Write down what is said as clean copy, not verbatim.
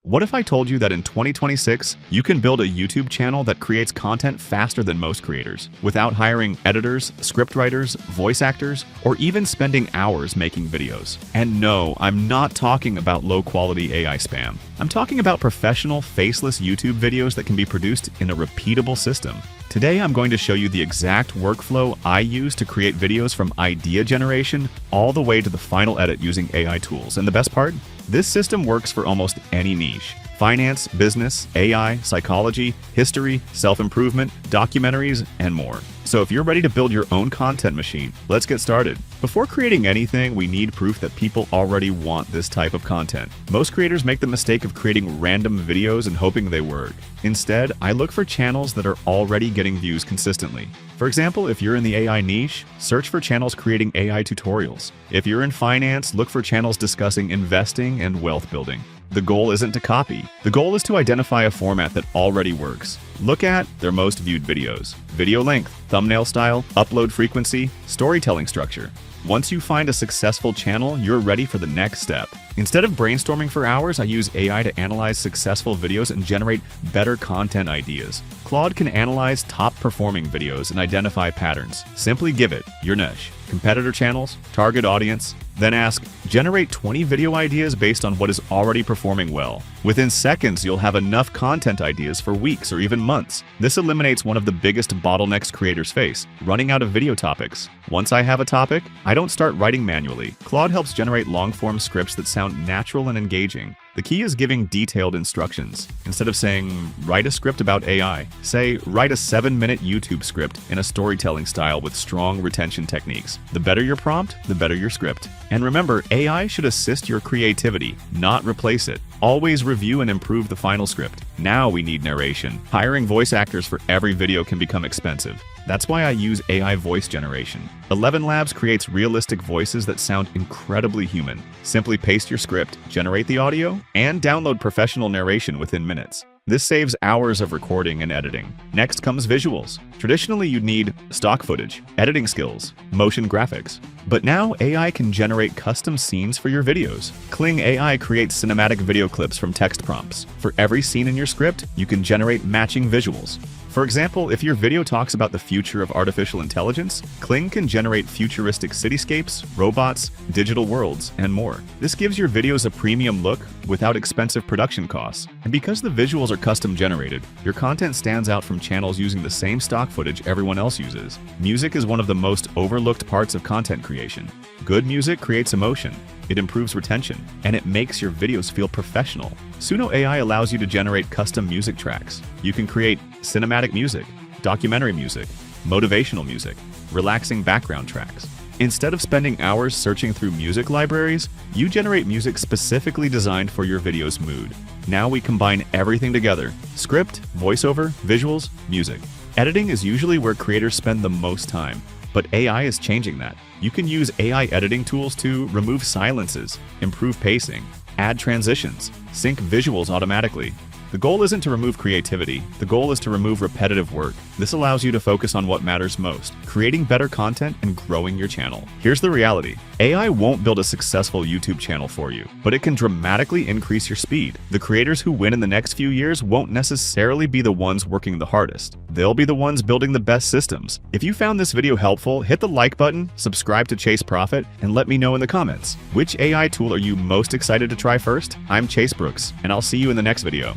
What if I told you that in 2026, you can build a YouTube channel that creates content faster than most creators, without hiring editors, scriptwriters, voice actors, or even spending hours making videos? And no, I'm not talking about low-quality AI spam. I'm talking about professional, faceless YouTube videos that can be produced in a repeatable system. Today, I'm going to show you the exact workflow I use to create videos from idea generation all the way to the final edit using AI tools. And the best part? This system works for almost any niche: finance, business, AI, psychology, history, self-improvement, documentaries, and more. So if you're ready to build your own content machine, let's get started. Before creating anything, we need proof that people already want this type of content. Most creators make the mistake of creating random videos and hoping they work. Instead, I look for channels that are already getting views consistently. For example, if you're in the AI niche, search for channels creating AI tutorials. If you're in finance, look for channels discussing investing and wealth building. The goal isn't to copy. The goal is to identify a format that already works. Look at their most viewed videos: video length, thumbnail style, upload frequency, storytelling structure. Once you find a successful channel, you're ready for the next step. Instead of brainstorming for hours, I use AI to analyze successful videos and generate better content ideas. Claude can analyze top-performing videos and identify patterns. Simply give it your niche, competitor channels, target audience, then ask, generate 20 video ideas based on what is already performing well. Within seconds, you'll have enough content ideas for weeks or even months. This eliminates one of the biggest bottlenecks creators face: running out of video topics. Once I have a topic, I don't start writing manually. Claude helps generate long-form scripts that sound natural and engaging. The key is giving detailed instructions. Instead of saying, write a script about AI, say, write a 7-minute YouTube script in a storytelling style with strong retention techniques. The better your prompt, the better your script. And remember, AI should assist your creativity, not replace it. Always review and improve the final script. Now we need narration. Hiring voice actors for every video can become expensive. That's why I use AI voice generation. ElevenLabs creates realistic voices that sound incredibly human. Simply paste your script, generate the audio, and download professional narration within minutes. This saves hours of recording and editing. Next comes visuals. Traditionally, you'd need stock footage, editing skills, motion graphics. But now AI can generate custom scenes for your videos. Kling AI creates cinematic video clips from text prompts. For every scene in your script, you can generate matching visuals. For example, if your video talks about the future of artificial intelligence, Kling can generate futuristic cityscapes, robots, digital worlds, and more. This gives your videos a premium look without expensive production costs. And because the visuals are custom generated, your content stands out from channels using the same stock footage everyone else uses. Music is one of the most overlooked parts of content creation. Good music creates emotion. It improves retention, and it makes your videos feel professional. Suno AI allows you to generate custom music tracks. You can create cinematic music, documentary music, motivational music, relaxing background tracks. Instead of spending hours searching through music libraries, you generate music specifically designed for your video's mood. Now we combine everything together: script, voiceover, visuals, music. Editing is usually where creators spend the most time. But AI is changing that. You can use AI editing tools to remove silences, improve pacing, add transitions, sync visuals automatically. The goal isn't to remove creativity. The goal is to remove repetitive work. This allows you to focus on what matters most: creating better content and growing your channel. Here's the reality. AI won't build a successful YouTube channel for you, but it can dramatically increase your speed. The creators who win in the next few years won't necessarily be the ones working the hardest. They'll be the ones building the best systems. If you found this video helpful, hit the like button, subscribe to Chase Profit, and let me know in the comments. Which AI tool are you most excited to try first? I'm Chase Brooks, and I'll see you in the next video.